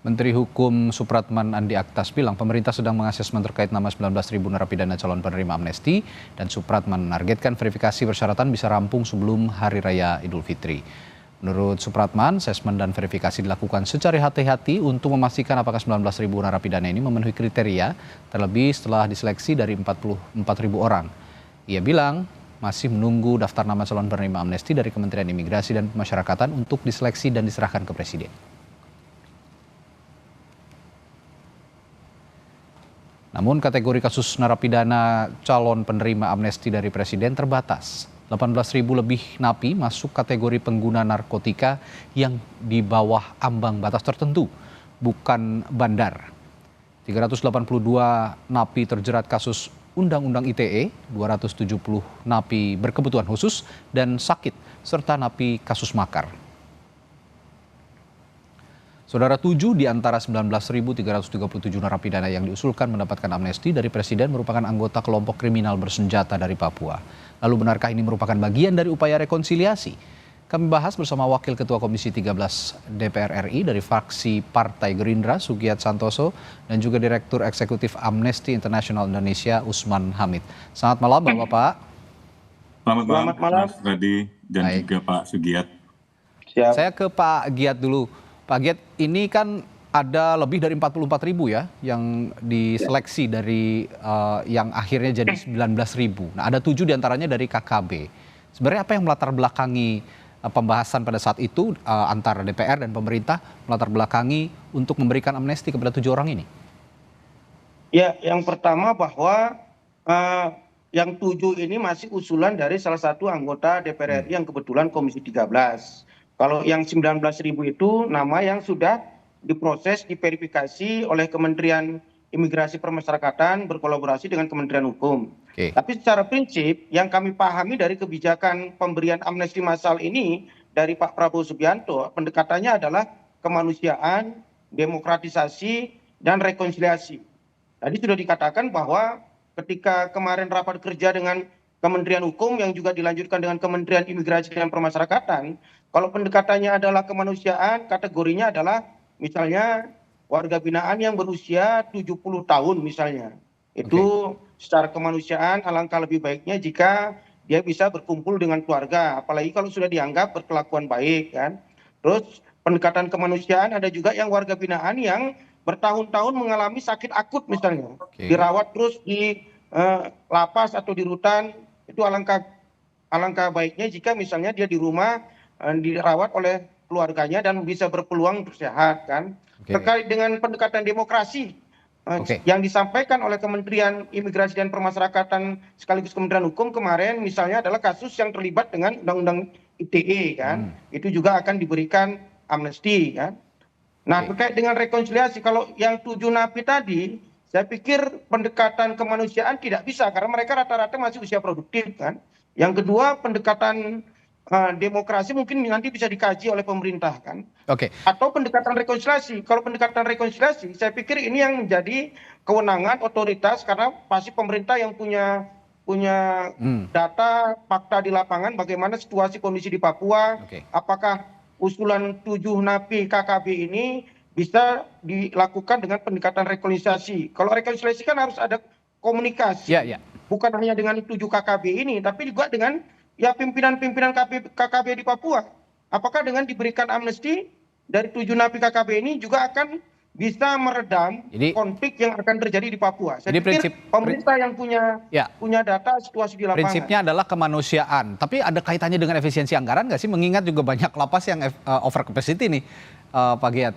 Menteri Hukum Supratman Andi Aktas bilang pemerintah sedang mengasesmen terkait nama 19.000 narapidana calon penerima amnesti dan Supratman menargetkan verifikasi persyaratan bisa rampung sebelum Hari Raya Idul Fitri. Menurut Supratman, asesmen dan verifikasi dilakukan secara hati-hati untuk memastikan apakah 19.000 narapidana ini memenuhi kriteria, terlebih setelah diseleksi dari 44.000 orang. Ia bilang masih menunggu daftar nama calon penerima amnesti dari Kementerian Imigrasi dan Pemasyarakatan untuk diseleksi dan diserahkan ke Presiden. Namun kategori kasus narapidana calon penerima amnesti dari Presiden terbatas. 18.000 lebih napi masuk kategori pengguna narkotika yang di bawah ambang batas tertentu, bukan bandar. 382 napi terjerat kasus Undang-Undang ITE, 270 napi berkebutuhan khusus dan sakit, serta napi kasus makar. Saudara, 7 di antara 19.337 narapidana yang diusulkan mendapatkan amnesti dari Presiden merupakan anggota kelompok kriminal bersenjata dari Papua. Lalu benarkah ini merupakan bagian dari upaya rekonsiliasi? Kami bahas bersama Wakil Ketua Komisi 13 DPR RI dari fraksi Partai Gerindra, Sugiyat Santoso, dan juga Direktur Eksekutif Amnesty International Indonesia, Usman Hamid. Selamat malam, Bapak-Bapak. Selamat malam, Mas Radi dan Baik. juga Pak Sugiyat. Siap. Saya ke Pak Giat dulu. Pak Giat, ini kan ada lebih dari 44.000 ya yang diseleksi dari yang akhirnya jadi 19.000. Nah, ada 7 diantaranya dari KKB. Sebenarnya apa yang melatar belakangi pembahasan pada saat itu antara DPR dan pemerintah melatar belakangi untuk memberikan amnesti kepada 7 orang ini? Ya, yang pertama bahwa yang 7 ini masih usulan dari salah satu anggota DPR RI yang kebetulan Komisi 13. Kalau yang 19.000 itu nama yang sudah diproses, diverifikasi oleh Kementerian Imigrasi Pemasyarakatan berkolaborasi dengan Kementerian Hukum. Oke. Tapi secara prinsip yang kami pahami dari kebijakan pemberian amnesti massal ini dari Pak Prabowo Subianto, pendekatannya adalah kemanusiaan, demokratisasi, dan rekonsiliasi. Tadi sudah dikatakan bahwa ketika kemarin rapat kerja dengan Kementerian Hukum yang juga dilanjutkan dengan Kementerian Imigrasi dan Pemasyarakatan, kalau pendekatannya adalah kemanusiaan, kategorinya adalah misalnya warga binaan yang berusia 70 tahun misalnya. Itu secara kemanusiaan alangkah lebih baiknya jika dia bisa berkumpul dengan keluarga, apalagi kalau sudah dianggap berkelakuan baik kan. Terus pendekatan kemanusiaan ada juga yang warga binaan yang bertahun-tahun mengalami sakit akut misalnya, dirawat terus di lapas atau di rutan. Itu alangkah baiknya jika misalnya dia di rumah dirawat oleh keluarganya dan bisa berpeluang untuk sehat kan. Terkait dengan pendekatan demokrasi yang disampaikan oleh Kementerian Imigrasi dan Pemasyarakatan sekaligus Kementerian Hukum kemarin misalnya adalah kasus yang terlibat dengan Undang-Undang ITE kan. Itu juga akan diberikan amnesti kan. Nah, terkait dengan rekonsiliasi, kalau yang 7 napi tadi, saya pikir pendekatan kemanusiaan tidak bisa karena mereka rata-rata masih usia produktif kan. Yang kedua, pendekatan demokrasi mungkin nanti bisa dikaji oleh pemerintah kan. Atau pendekatan rekonsiliasi. Kalau pendekatan rekonsiliasi, saya pikir ini yang menjadi kewenangan otoritas karena pasti pemerintah yang punya data fakta di lapangan bagaimana situasi kondisi di Papua. Apakah usulan 7 napi KKB ini bisa dilakukan dengan pendekatan rekonsiliasi. Kalau rekonsiliasi kan harus ada komunikasi. Bukan hanya dengan 7 KKB ini, tapi juga dengan ya pimpinan-pimpinan KKB di Papua. Apakah dengan diberikan amnesti dari 7 napi KKB ini juga akan bisa meredam konflik yang akan terjadi di Papua? Saya pikir pemerintah yang punya data situasi di lapangan. Prinsipnya adalah kemanusiaan. Tapi ada kaitannya dengan efisiensi anggaran nggak sih? Mengingat juga banyak lapas yang over capacity nih, Pak Giat.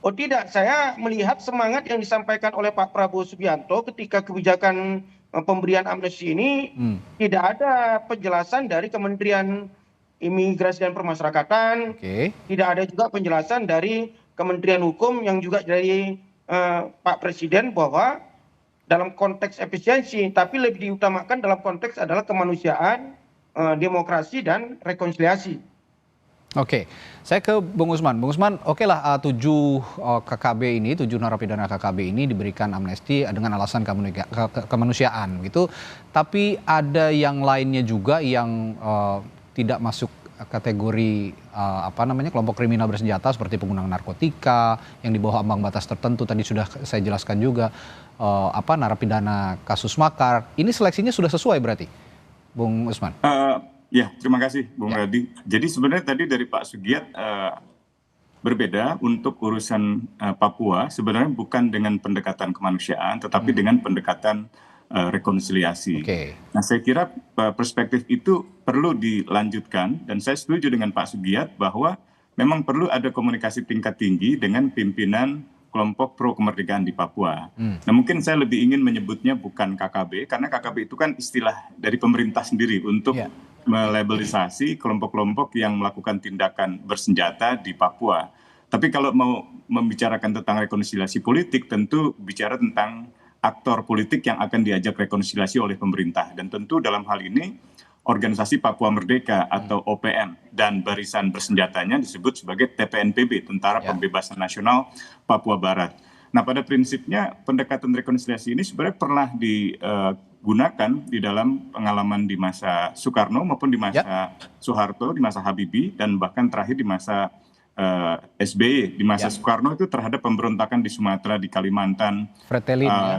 Oh tidak, saya melihat semangat yang disampaikan oleh Pak Prabowo Subianto ketika kebijakan pemberian amnesti ini tidak ada penjelasan dari Kementerian Imigrasi dan Pemasyarakatan, tidak ada juga penjelasan dari Kementerian Hukum yang juga dari Pak Presiden bahwa dalam konteks efisiensi, tapi lebih diutamakan dalam konteks adalah kemanusiaan, demokrasi dan rekonsiliasi. Saya ke Bung Usman. Bung Usman, lah 7 KKB ini, 7 narapidana KKB ini diberikan amnesti dengan alasan kemanusiaan gitu. Tapi ada yang lainnya juga yang tidak masuk kategori kelompok kriminal bersenjata seperti penggunaan narkotika yang di bawah ambang batas tertentu tadi sudah saya jelaskan juga, narapidana kasus makar. Ini seleksinya sudah sesuai berarti, Bung Usman? Ya, terima kasih Bung Ya. Radi. Jadi sebenarnya tadi dari Pak Sugiat berbeda untuk urusan Papua sebenarnya bukan dengan pendekatan kemanusiaan, tetapi dengan pendekatan rekonsiliasi. Oke. Nah, saya kira perspektif itu perlu dilanjutkan dan saya setuju dengan Pak Sugiat bahwa memang perlu ada komunikasi tingkat tinggi dengan pimpinan kelompok pro kemerdekaan di Papua. Nah, mungkin saya lebih ingin menyebutnya bukan KKB, karena KKB itu kan istilah dari pemerintah sendiri untuk melabelisasi kelompok-kelompok yang melakukan tindakan bersenjata di Papua. Tapi kalau mau membicarakan tentang rekonsiliasi politik, tentu bicara tentang aktor politik yang akan diajak rekonsiliasi oleh pemerintah. Dan tentu dalam hal ini, Organisasi Papua Merdeka atau OPM dan barisan bersenjatanya disebut sebagai TPNPB, Tentara Pembebasan Nasional Papua Barat. Nah, pada prinsipnya pendekatan rekonsiliasi ini sebenarnya pernah digunakan di dalam pengalaman di masa Soekarno maupun di masa Soeharto, di masa Habibie, dan bahkan terakhir di masa SBY. Di masa Soekarno itu terhadap pemberontakan di Sumatera, di Kalimantan,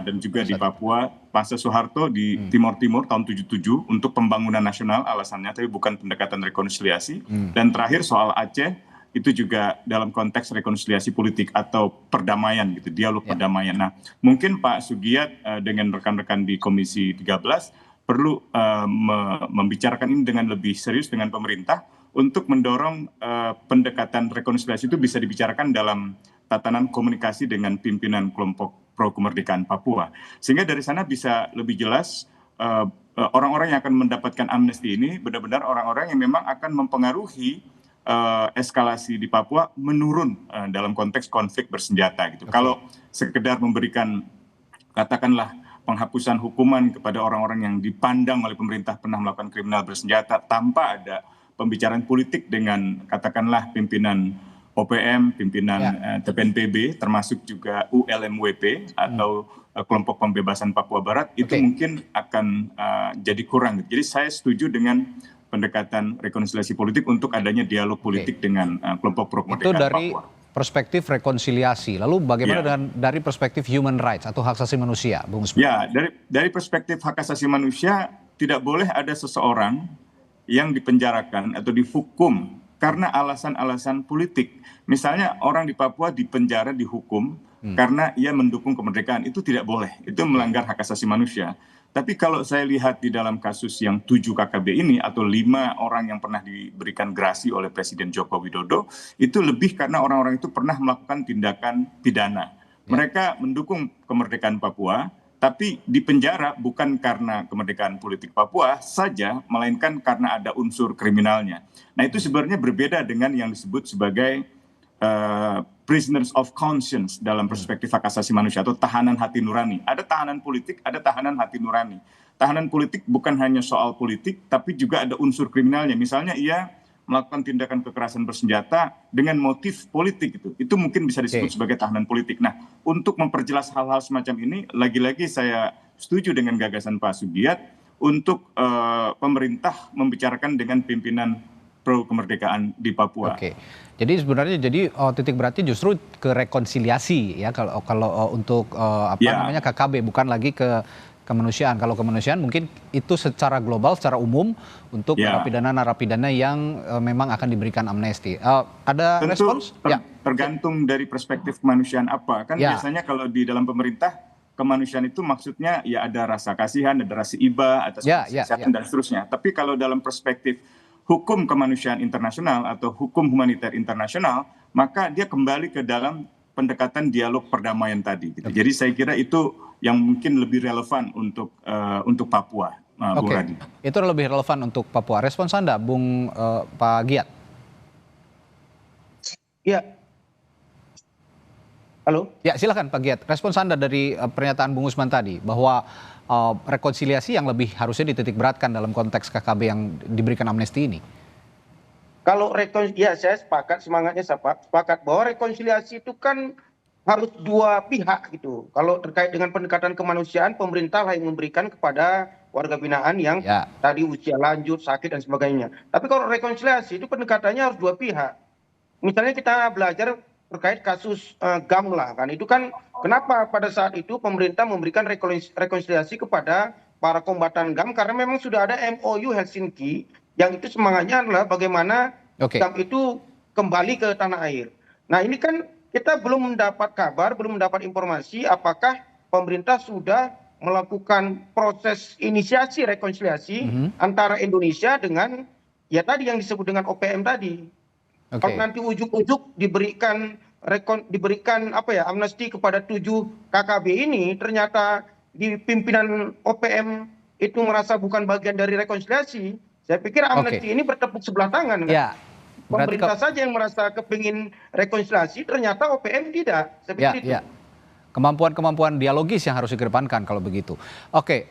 dan juga di Papua. Masa Soeharto di Timur Timur tahun 77 untuk pembangunan nasional alasannya, tapi bukan pendekatan rekonsiliasi. Dan terakhir soal Aceh, itu juga dalam konteks rekonsiliasi politik atau perdamaian gitu, dialog perdamaian. Nah, mungkin Pak Sugiat dengan rekan-rekan di Komisi 13 perlu membicarakan ini dengan lebih serius dengan pemerintah untuk mendorong pendekatan rekonsiliasi itu bisa dibicarakan dalam tatanan komunikasi dengan pimpinan kelompok pro kemerdekaan Papua. Sehingga dari sana bisa lebih jelas orang-orang yang akan mendapatkan amnesti ini benar-benar orang-orang yang memang akan mempengaruhi eskalasi di Papua menurun dalam konteks konflik bersenjata gitu. Kalau sekedar memberikan katakanlah penghapusan hukuman kepada orang-orang yang dipandang oleh pemerintah pernah melakukan kriminal bersenjata tanpa ada pembicaraan politik dengan katakanlah pimpinan OPM, pimpinan TPNPB, termasuk juga ULMWP atau kelompok pembebasan Papua Barat, itu mungkin akan jadi kurang. Jadi saya setuju dengan pendekatan rekonsiliasi politik untuk adanya dialog politik dengan kelompok pro kemerdekaan Papua. Itu dari perspektif rekonsiliasi. Lalu bagaimana dengan dari perspektif human rights atau hak asasi manusia, Bung Usman? Ya, dari perspektif hak asasi manusia tidak boleh ada seseorang yang dipenjarakan atau dihukum karena alasan-alasan politik. Misalnya orang di Papua dipenjara, dihukum karena ia mendukung kemerdekaan. Itu tidak boleh. Itu melanggar hak asasi manusia. Tapi kalau saya lihat di dalam kasus yang 7 KKB ini atau 5 orang yang pernah diberikan gerasi oleh Presiden Joko Widodo, itu lebih karena orang-orang itu pernah melakukan tindakan pidana. Mereka mendukung kemerdekaan Papua, tapi dipenjara bukan karena kemerdekaan politik Papua saja, melainkan karena ada unsur kriminalnya. Nah, itu sebenarnya berbeda dengan yang disebut sebagai prisoners of conscience dalam perspektif hak asasi manusia atau tahanan hati nurani. Ada tahanan politik, ada tahanan hati nurani. Tahanan politik bukan hanya soal politik, tapi juga ada unsur kriminalnya. Misalnya ia melakukan tindakan kekerasan bersenjata dengan motif politik itu mungkin bisa disebut sebagai tahanan politik. Nah, untuk memperjelas hal-hal semacam ini, lagi-lagi saya setuju dengan gagasan Pak Sugiat untuk pemerintah membicarakan dengan pimpinan pro kemerdekaan di Papua. Jadi sebenarnya titik beratnya justru ke rekonsiliasi ya kalau untuk KKB, bukan lagi ke kemanusiaan. Kalau kemanusiaan mungkin itu secara global, secara umum untuk narapidana yang memang akan diberikan amnesti. Ada tentu respons? Tergantung dari perspektif kemanusiaan apa. Kan biasanya kalau di dalam pemerintah, kemanusiaan itu maksudnya ya ada rasa kasihan, ada rasa iba, atas kesehatan dan seterusnya. Tapi kalau dalam perspektif hukum kemanusiaan internasional atau hukum humaniter internasional, maka dia kembali ke dalam pendekatan dialog perdamaian tadi. Gitu. Jadi saya kira itu yang mungkin lebih relevan untuk Papua, Bung Radi. Itu lebih relevan untuk Papua. Respons Anda, Bung Pak Giat? Ya. Halo? Ya, silakan Pak Giat. Respons Anda dari pernyataan Bung Usman tadi bahwa rekonsiliasi yang lebih harusnya dititik beratkan dalam konteks KKB yang diberikan amnesti ini. Kalau saya sepakat, semangatnya sepakat bahwa rekonsiliasi itu kan harus dua pihak gitu. Kalau terkait dengan pendekatan kemanusiaan, pemerintah lah yang memberikan kepada warga binaan yang Ya, tadi usia lanjut, sakit dan sebagainya. Tapi kalau rekonsiliasi itu pendekatannya harus dua pihak. Misalnya kita belajar terkait kasus GAM lah kan, itu kan kenapa pada saat itu pemerintah memberikan rekonsiliasi kepada para kombatan GAM karena memang sudah ada MOU Helsinki yang itu semangatnya adalah bagaimana oke. GAM itu kembali ke tanah air. Nah ini kan kita belum mendapat kabar, belum mendapat informasi apakah pemerintah sudah melakukan proses inisiasi rekonsiliasi antara Indonesia dengan ya tadi yang disebut dengan OPM tadi. Kalau Oke. nanti ujuk-ujuk diberikan apa ya amnesti kepada 7 KKB ini, ternyata di pimpinan OPM itu merasa bukan bagian dari rekonsiliasi, saya pikir Oke. amnesti ini bertepuk sebelah tangan kan. Ya, berarti Pemerintah saja yang merasa kepingin rekonsiliasi, ternyata OPM tidak. Saya ya, pikir itu. ya. Kemampuan-kemampuan dialogis yang harus dikedepankan kalau begitu. Oke,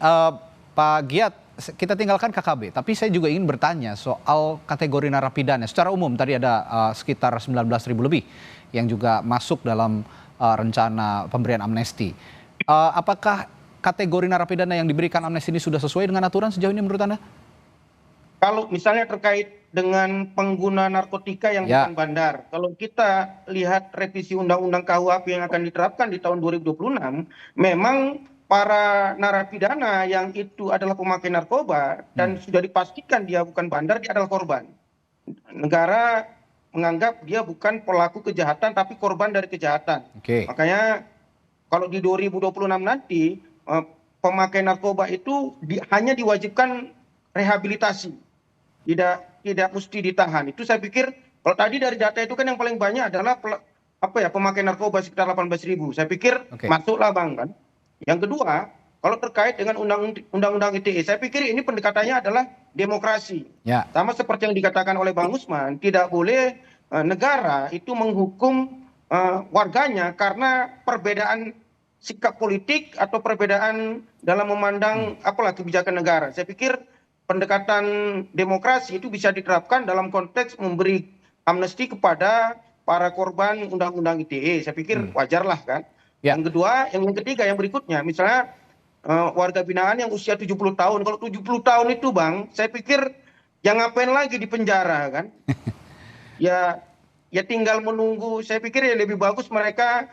Pak Giat, kita tinggalkan KKB, tapi saya juga ingin bertanya soal kategori narapidana. Secara umum tadi ada sekitar 19.000 lebih yang juga masuk dalam rencana pemberian amnesti. Apakah kategori narapidana yang diberikan amnesti ini sudah sesuai dengan aturan sejauh ini menurut Anda? Kalau misalnya terkait dengan pengguna narkotika yang Ya. bukan bandar, kalau kita lihat revisi Undang-Undang KUHP yang akan diterapkan di tahun 2026, memang para narapidana yang itu adalah pemakai narkoba dan sudah dipastikan dia bukan bandar, dia adalah korban. Negara menganggap dia bukan pelaku kejahatan tapi korban dari kejahatan. Oke. Makanya kalau di 2026 nanti pemakai narkoba itu hanya diwajibkan rehabilitasi, tidak mesti ditahan. Itu saya pikir kalau tadi dari data itu kan yang paling banyak adalah pemakai narkoba sekitar 18.000. Saya pikir Oke. masuklah Bang kan. Yang kedua, kalau terkait dengan undang-undang ITE, saya pikir ini pendekatannya adalah demokrasi. Ya. Sama seperti yang dikatakan oleh Bang Usman, tidak boleh negara itu menghukum warganya karena perbedaan sikap politik atau perbedaan dalam memandang kebijakan negara. Saya pikir pendekatan demokrasi itu bisa diterapkan dalam konteks memberi amnesti kepada para korban undang-undang ITE. Saya pikir wajarlah kan. Ya. Yang kedua, yang ketiga, yang berikutnya, misalnya warga binaan yang usia 70 tahun. Kalau 70 tahun itu Bang, saya pikir ya ngapain lagi di penjara kan? ya tinggal menunggu. Saya pikir ya lebih bagus mereka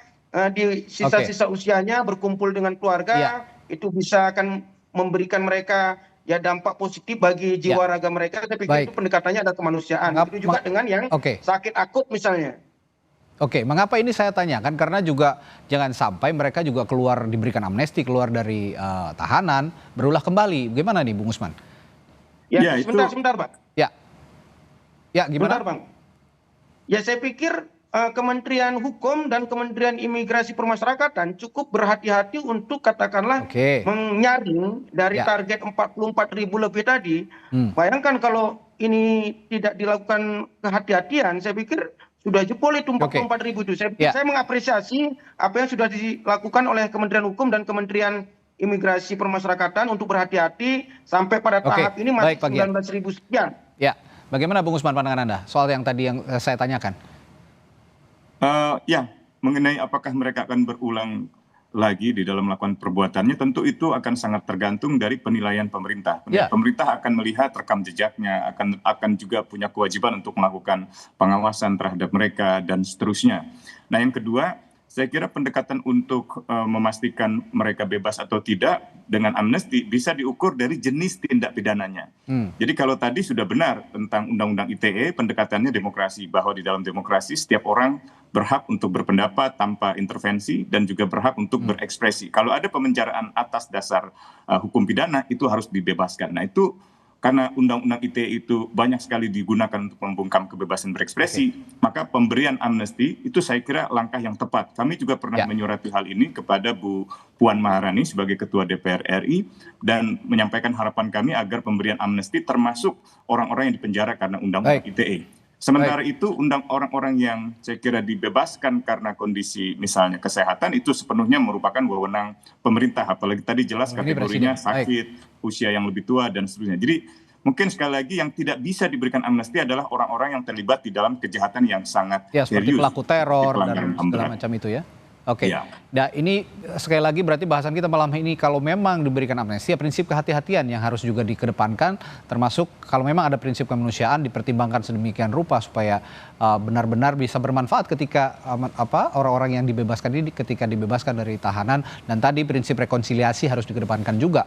di sisa-sisa usianya berkumpul dengan keluarga. Ya. Itu bisa akan memberikan mereka ya dampak positif bagi jiwa raga mereka. Saya pikir Baik. itu pendekatannya ada kemanusiaan. Itu juga dengan yang sakit akut misalnya. Oke, mengapa ini saya tanyakan? Karena juga jangan sampai mereka juga keluar diberikan amnesti, keluar dari tahanan, berulah kembali. Bagaimana nih Bung Usman? Ya, sebentar Pak. Ya. Ya, gimana? Sebentar Bang. Ya saya pikir Kementerian Hukum dan Kementerian Imigrasi Permasyarakatan cukup berhati-hati untuk katakanlah menyaring dari target 44.000 lebih tadi. Bayangkan kalau ini tidak dilakukan kehati-hatian, saya pikir sudah jebol itu 44.000 itu. Saya mengapresiasi apa yang sudah dilakukan oleh Kementerian Hukum dan Kementerian Imigrasi Permasyarakatan untuk berhati-hati sampai pada tahap ini masih 19.000 sekian. Ya, bagaimana Bung Usman pandangan Anda soal yang tadi yang saya tanyakan? Ya, mengenai apakah mereka akan berulang lagi di dalam melakukan perbuatannya, tentu itu akan sangat tergantung dari penilaian pemerintah. Pemerintah akan melihat rekam jejaknya, akan juga punya kewajiban untuk melakukan pengawasan terhadap mereka dan seterusnya. Nah, yang kedua, saya kira pendekatan untuk memastikan mereka bebas atau tidak dengan amnesti bisa diukur dari jenis tindak pidananya. Jadi kalau tadi sudah benar tentang Undang-Undang ITE, pendekatannya demokrasi, bahwa di dalam demokrasi setiap orang berhak untuk berpendapat tanpa intervensi dan juga berhak untuk berekspresi. Kalau ada pemenjaraan atas dasar hukum pidana, itu harus dibebaskan. Nah itu karena Undang-Undang ITE itu banyak sekali digunakan untuk membungkam kebebasan berekspresi, maka pemberian amnesti itu saya kira langkah yang tepat. Kami juga pernah menyurati hal ini kepada Bu Puan Maharani sebagai Ketua DPR RI dan menyampaikan harapan kami agar pemberian amnesti termasuk orang-orang yang dipenjara karena Undang-Undang ITE. Sementara itu orang-orang yang saya kira dibebaskan karena kondisi misalnya kesehatan itu sepenuhnya merupakan wewenang pemerintah. Apalagi tadi jelas kategorinya sakit, usia yang lebih tua dan seterusnya. Jadi mungkin sekali lagi yang tidak bisa diberikan amnesti adalah orang-orang yang terlibat di dalam kejahatan yang sangat serius. Seperti pelaku teror dan segala macam itu ya. Oke. Ya. Nah, ini sekali lagi berarti bahasan kita malam ini kalau memang diberikan amnesti, ya prinsip kehati-hatian yang harus juga dikedepankan, termasuk kalau memang ada prinsip kemanusiaan dipertimbangkan sedemikian rupa supaya benar-benar bisa bermanfaat ketika orang-orang yang dibebaskan ini ketika dibebaskan dari tahanan, dan tadi prinsip rekonsiliasi harus dikedepankan juga,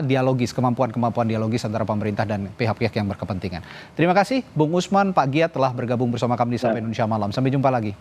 dialogis, kemampuan dialogis antara pemerintah dan pihak-pihak yang berkepentingan. Terima kasih Bung Usman, Pak Giat telah bergabung bersama kami di Sapa Indonesia Malam. Sampai jumpa lagi.